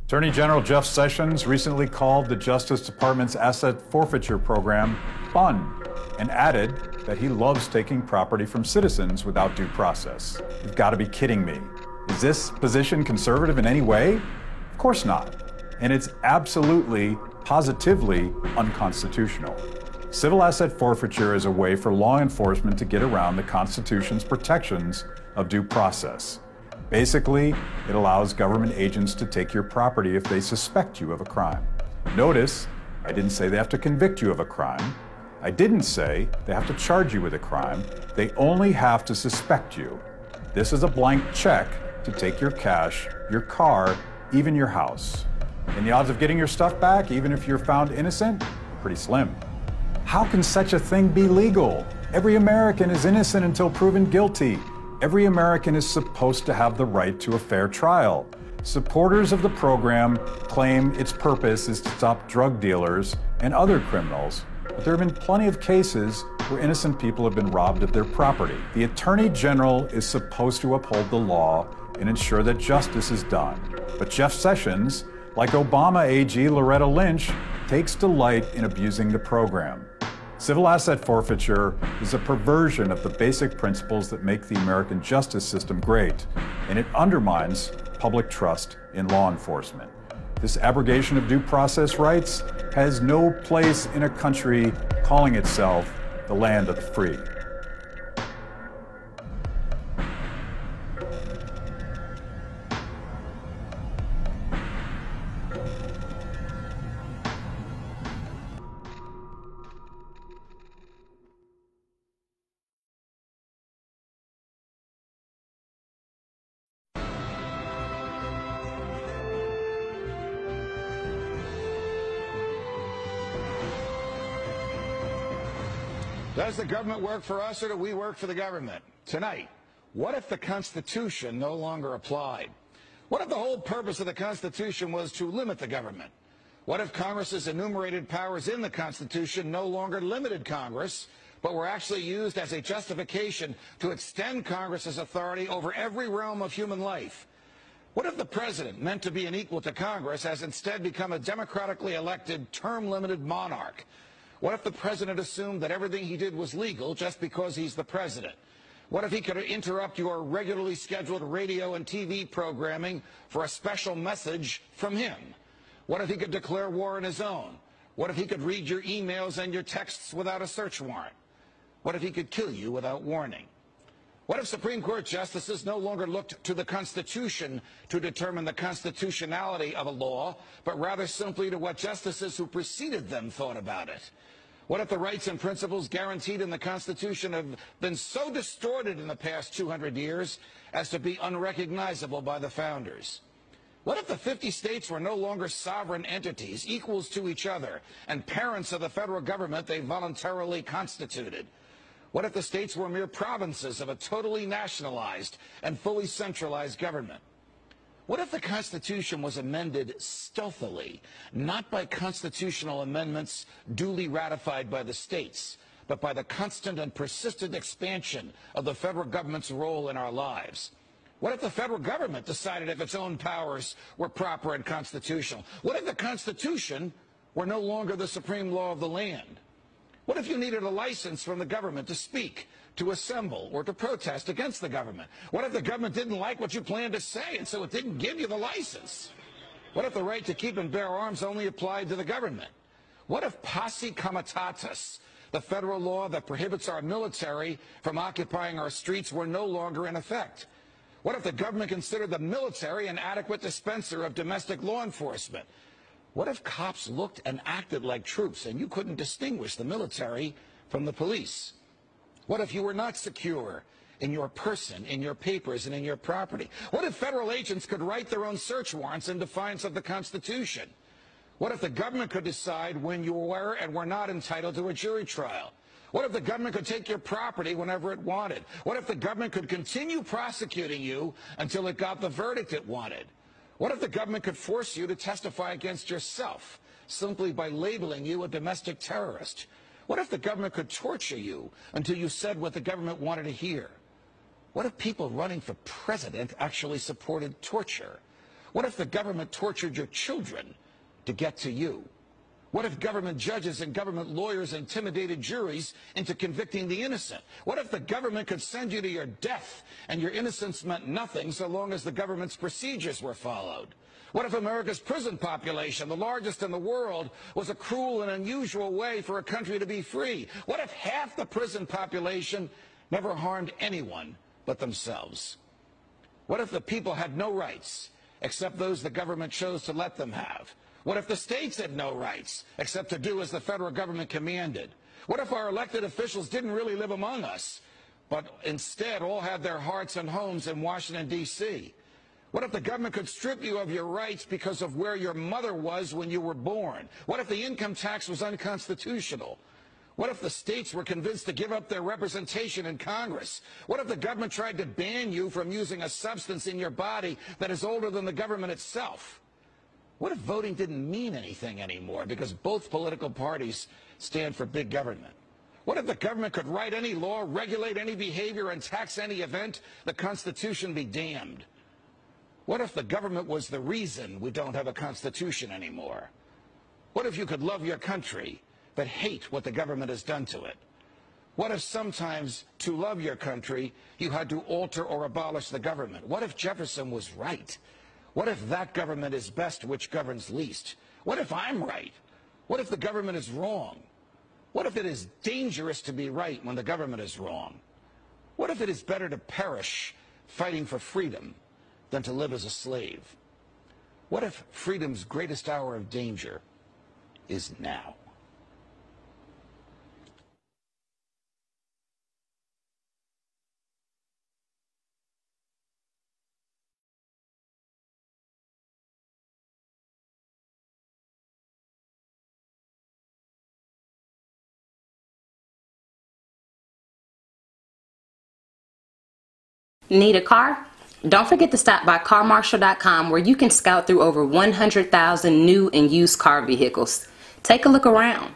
Attorney General Jeff Sessions recently called the Justice Department's asset forfeiture program fun and added that he loves taking property from citizens without due process. You've got to be kidding me. Is this position conservative in any way? Of course not. And it's absolutely, positively unconstitutional. Civil asset forfeiture is a way for law enforcement to get around the Constitution's protections of due process. Basically, it allows government agents to take your property if they suspect you of a crime. Notice, I didn't say they have to convict you of a crime. I didn't say they have to charge you with a crime. They only have to suspect you. This is a blank check to take your cash, your car, even your house. And the odds of getting your stuff back, even if you're found innocent, pretty slim. How can such a thing be legal? Every American is innocent until proven guilty. Every American is supposed to have the right to a fair trial. Supporters of the program claim its purpose is to stop drug dealers and other criminals, but there have been plenty of cases where innocent people have been robbed of their property. The Attorney General is supposed to uphold the law and ensure that justice is done. But Jeff Sessions, like Obama AG Loretta Lynch, takes delight in abusing the program. Civil asset forfeiture is a perversion of the basic principles that make the American justice system great, and it undermines public trust in law enforcement. This abrogation of due process rights has no place in a country calling itself the land of the free. Does the government work for us or do we work for the government? Tonight, what if the Constitution no longer applied? What if the whole purpose of the Constitution was to limit the government? What if Congress's enumerated powers in the Constitution no longer limited Congress, but were actually used as a justification to extend Congress's authority over every realm of human life? What if the president, meant to be an equal to Congress, has instead become a democratically elected, term-limited monarch? What if the president assumed that everything he did was legal just because he's the president? What if he could interrupt your regularly scheduled radio and TV programming for a special message from him? What if he could declare war on his own? What if he could read your emails and your texts without a search warrant? What if he could kill you without warning? What if Supreme Court justices no longer looked to the Constitution to determine the constitutionality of a law, but rather simply to what justices who preceded them thought about it? What if the rights and principles guaranteed in the Constitution have been so distorted in the past 200 years as to be unrecognizable by the founders? What if the 50 states were no longer sovereign entities, equals to each other, and parents of the federal government they voluntarily constituted? What if the states were mere provinces of a totally nationalized and fully centralized government? What if the Constitution was amended stealthily, not by constitutional amendments duly ratified by the states, but by the constant and persistent expansion of the federal government's role in our lives? What if the federal government decided if its own powers were proper and constitutional? What if the Constitution were no longer the supreme law of the land? What if you needed a license from the government to speak, to assemble, or to protest against the government? What if the government didn't like what you planned to say, and so it didn't give you the license? What if the right to keep and bear arms only applied to the government? What if posse comitatus, the federal law that prohibits our military from occupying our streets, were no longer in effect? What if the government considered the military an adequate dispenser of domestic law enforcement? What if cops looked and acted like troops and you couldn't distinguish the military from the police? What if you were not secure in your person, in your papers, and in your property? What if federal agents could write their own search warrants in defiance of the Constitution? What if the government could decide when you were and were not entitled to a jury trial? What if the government could take your property whenever it wanted? What if the government could continue prosecuting you until it got the verdict it wanted? What if the government could force you to testify against yourself simply by labeling you a domestic terrorist? What if the government could torture you until you said what the government wanted to hear? What if people running for president actually supported torture? What if the government tortured your children to get to you? What if government judges and government lawyers intimidated juries into convicting the innocent? What if the government could send you to your death and your innocence meant nothing so long as the government's procedures were followed? What if America's prison population, the largest in the world, was a cruel and unusual way for a country to be free? What if half the prison population never harmed anyone but themselves? What if the people had no rights except those the government chose to let them have? What if the states had no rights except to do as the federal government commanded? What if our elected officials didn't really live among us, but instead all had their hearts and homes in Washington, D.C.? What if the government could strip you of your rights because of where your mother was when you were born? What if the income tax was unconstitutional? What if the states were convinced to give up their representation in Congress? What if the government tried to ban you from using a substance in your body that is older than the government itself? What if voting didn't mean anything anymore because both political parties stand for big government? What if the government could write any law, regulate any behavior, and tax any event? The Constitution be damned. What if the government was the reason we don't have a Constitution anymore? What if you could love your country but hate what the government has done to it? What if sometimes to love your country you had to alter or abolish the government? What if Jefferson was right? What if that government is best which governs least? What if I'm right? What if the government is wrong? What if it is dangerous to be right when the government is wrong? What if it is better to perish fighting for freedom than to live as a slave? What if freedom's greatest hour of danger is now? Need a car? Don't forget to stop by carmarshal.com where you can scout through over 100,000 new and used car vehicles. Take a look around.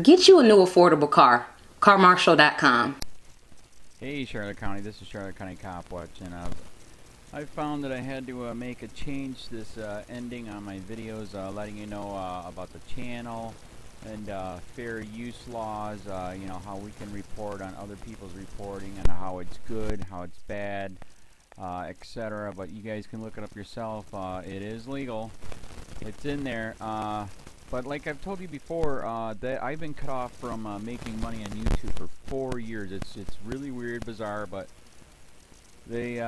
Get you a new affordable car. carmarshal.com. Hey Charlotte County, this is Charlotte County COPWATCH, and I found that I had to make a change this ending on my videos, letting you know about the channel and fair use laws, you know, how we can report on other people's reporting and how it's good, how it's bad, etc. But you guys can look it up yourself. It is legal. It's in there. But like I've told you before, that I've been cut off from making money on YouTube for 4 years. It's really weird, bizarre, but they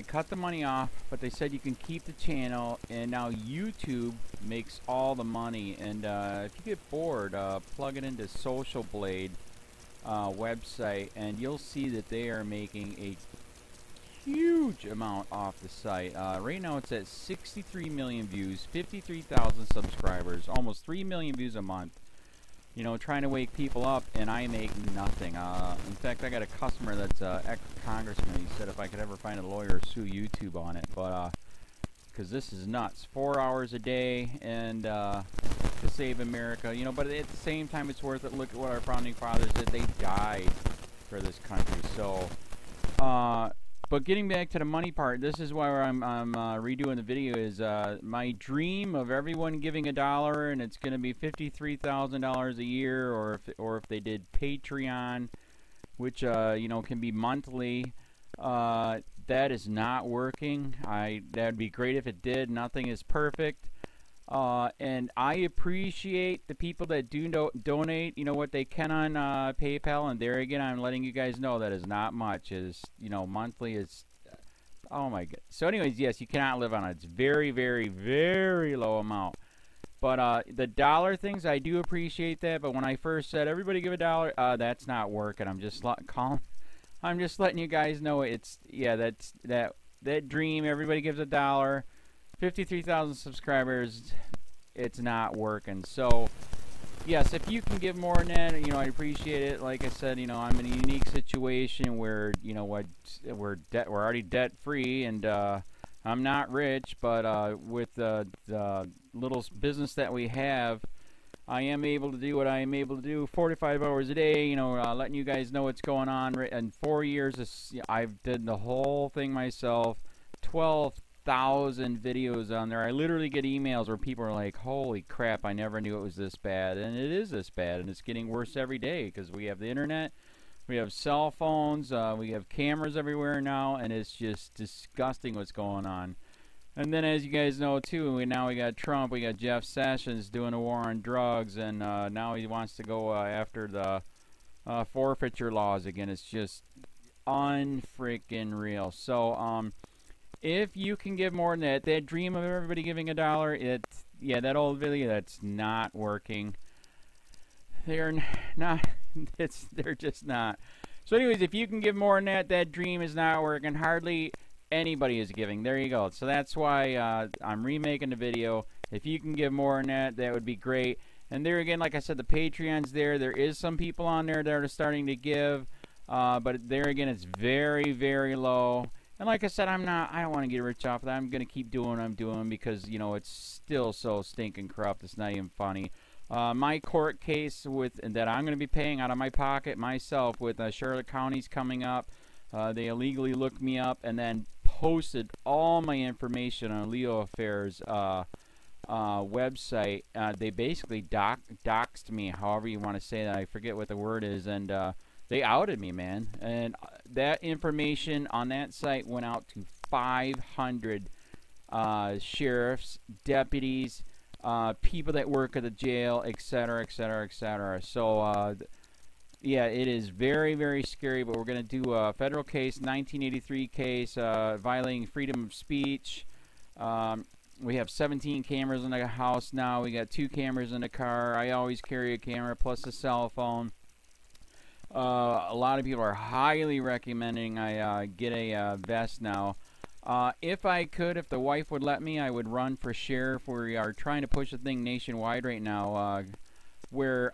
cut the money off, but they said you can keep the channel, and now YouTube makes all the money. And if you get bored, plug it into Social Blade website, and you'll see that they are making a huge amount off the site. Right now it's at 63 million views, 53,000 subscribers, almost 3 million views a month. You know, trying to wake people up, and I make nothing. In fact, I got a customer that's ex-congressman. He said if I could ever find a lawyer, sue YouTube on it. But because this is nuts, 4 hours a day, and to save America. You know, but at the same time, it's worth it. Look at what our founding fathers did. They died for this country. So, but getting back to the money part, this is why I'm redoing the video. Is my dream of everyone giving $1, and it's going to be $53,000 a year, or if they did Patreon, which you know, can be monthly. That is not working. That'd be great if it did. Nothing is perfect. And I appreciate the people that do donate, you know, what they can on PayPal. And there again, I'm letting you guys know that is not much. Is, you know, monthly is, oh my god. So anyways, yes, you cannot live on it. It's very, very, very low amount. But the dollar things, I do appreciate that. But when I first said everybody give $1, that's not working. I'm just letting you guys know it's, yeah, that dream. Everybody gives $1. 53,000 subscribers, it's not working. So yes, if you can give more than that, you know, I appreciate it. Like I said, you know, I'm in a unique situation where, you know, we're already debt free, and I'm not rich, but with the little business that we have, I am able to do what I am able to do 45 hours a day, you know, letting you guys know what's going on. In 4 years, I've did the whole thing myself. 12,000 videos on there. I literally get emails where people are like, holy crap, I never knew it was this bad. And it is this bad, and it's getting worse every day because we have the internet, we have cell phones, we have cameras everywhere now, and it's just disgusting what's going on. And then, as you guys know too, we got Trump, we got Jeff Sessions doing a war on drugs, and now he wants to go after the forfeiture laws again. It's just unfreaking real. So if you can give more than that dream of everybody giving $1, yeah, that old video, that's not working. They're not. They're just not. So anyways, if you can give more than that dream is not working. Hardly anybody is giving. There you go. So that's why I'm remaking the video. If you can give more than that would be great. And there again, like I said, the Patreon's there. There is some people on there that are starting to give, but there again, it's very, very low. And like I said, I don't want to get rich off of that. I'm going to keep doing what I'm doing because, you know, it's still so stinking corrupt. It's not even funny. My court case that I'm going to be paying out of my pocket myself with Charlotte County's coming up. They illegally looked me up and then posted all my information on LEOAFFAIRS website. They basically doxed me, however you want to say that. I forget what the word is, and they outed me, man. And that information on that site went out to 500 sheriffs, deputies, people that work at the jail, etc., etc., etc. So, yeah, it is very, very scary, but we're going to do a federal case, 1983 case, violating freedom of speech. We have 17 cameras in the house now. We got 2 cameras in the car. I always carry a camera plus a cell phone. A lot of people are highly recommending I get a vest now. If I could, if the wife would let me, I would run for sheriff. We are trying to push the thing nationwide right now, where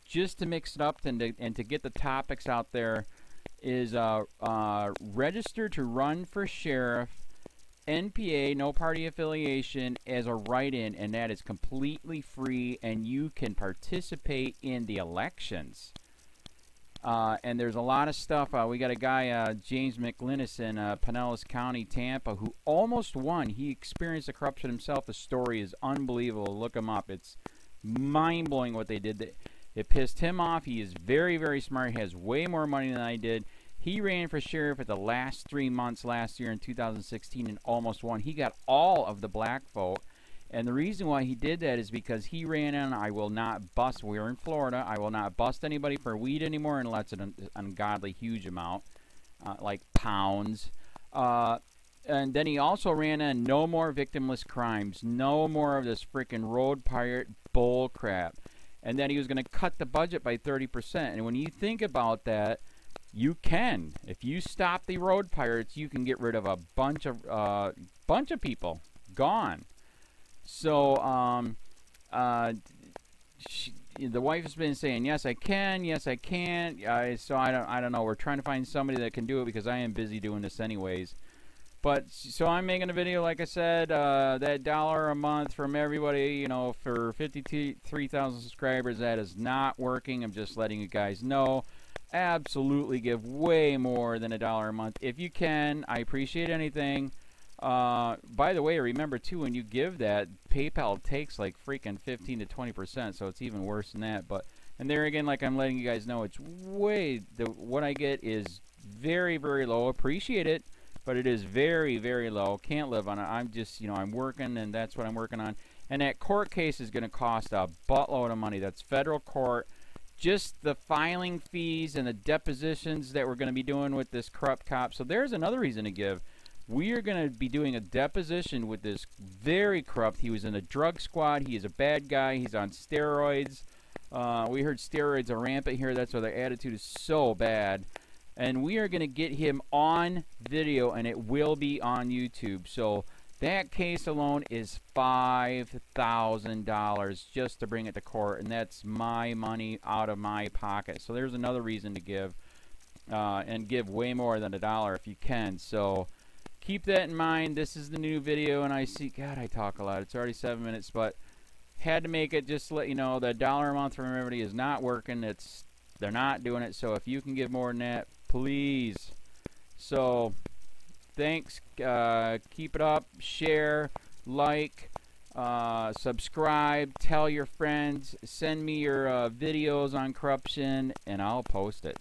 just to mix it up and to get the topics out there is register to run for sheriff, NPA, no party affiliation, as a write-in, and that is completely free, and you can participate in the elections. And there's a lot of stuff. We got a guy, James McLinnis in Pinellas County, Tampa, who almost won. He experienced the corruption himself. The story is unbelievable. Look him up. It's mind-blowing what they did. It pissed him off. He is very, very smart. He has way more money than I did. He ran for sheriff at the last 3 months last year in 2016 and almost won. He got all of the black vote. And the reason why he did that is because he ran in, I will not bust, we're in Florida, I will not bust anybody for weed anymore unless it's an ungodly huge amount, like pounds. And then he also ran in, no more victimless crimes, no more of this freaking road pirate bull crap. And then he was going to cut the budget by 30%. And when you think about that, you can. If you stop the road pirates, you can get rid of a bunch of people. Gone. So, the wife has been saying, yes, I can, yes, I can't. So I don't know. We're trying to find somebody that can do it because I am busy doing this anyways. But, so I'm making a video, like I said, that $1 a month from everybody, you know, for 53,000 subscribers, that is not working. I'm just letting you guys know. Absolutely give way more than $1 a month. If you can, I appreciate anything. By the way, remember too, when you give that, PayPal takes like freaking 15 to 20%, so it's even worse than that. But, and there again, like I'm letting you guys know, it's way, what I get is very, very low. Appreciate it, but it is very, very low. Can't live on it. I'm just, you know, I'm working, and that's what I'm working on. And that court case is going to cost a buttload of money. That's federal court. Just the filing fees and the depositions that we're going to be doing with this corrupt cop. So there's another reason to give. We are going to be doing a deposition with this very corrupt. He was in a drug squad. He is a bad guy. He's on steroids. We heard steroids are rampant here. That's why their attitude is so bad. And we are going to get him on video, and it will be on YouTube. So that case alone is $5,000 just to bring it to court, and that's my money out of my pocket. So there's another reason to give, and give way more than $1 if you can. So keep that in mind. This is the new video, and I see, God, I talk a lot. It's already 7 minutes, but had to make it just to let you know that $1 a month from everybody is not working. They're not doing it. So if you can give more than that, please. So thanks. Keep it up. Share, like, subscribe, tell your friends, send me your videos on corruption, and I'll post it.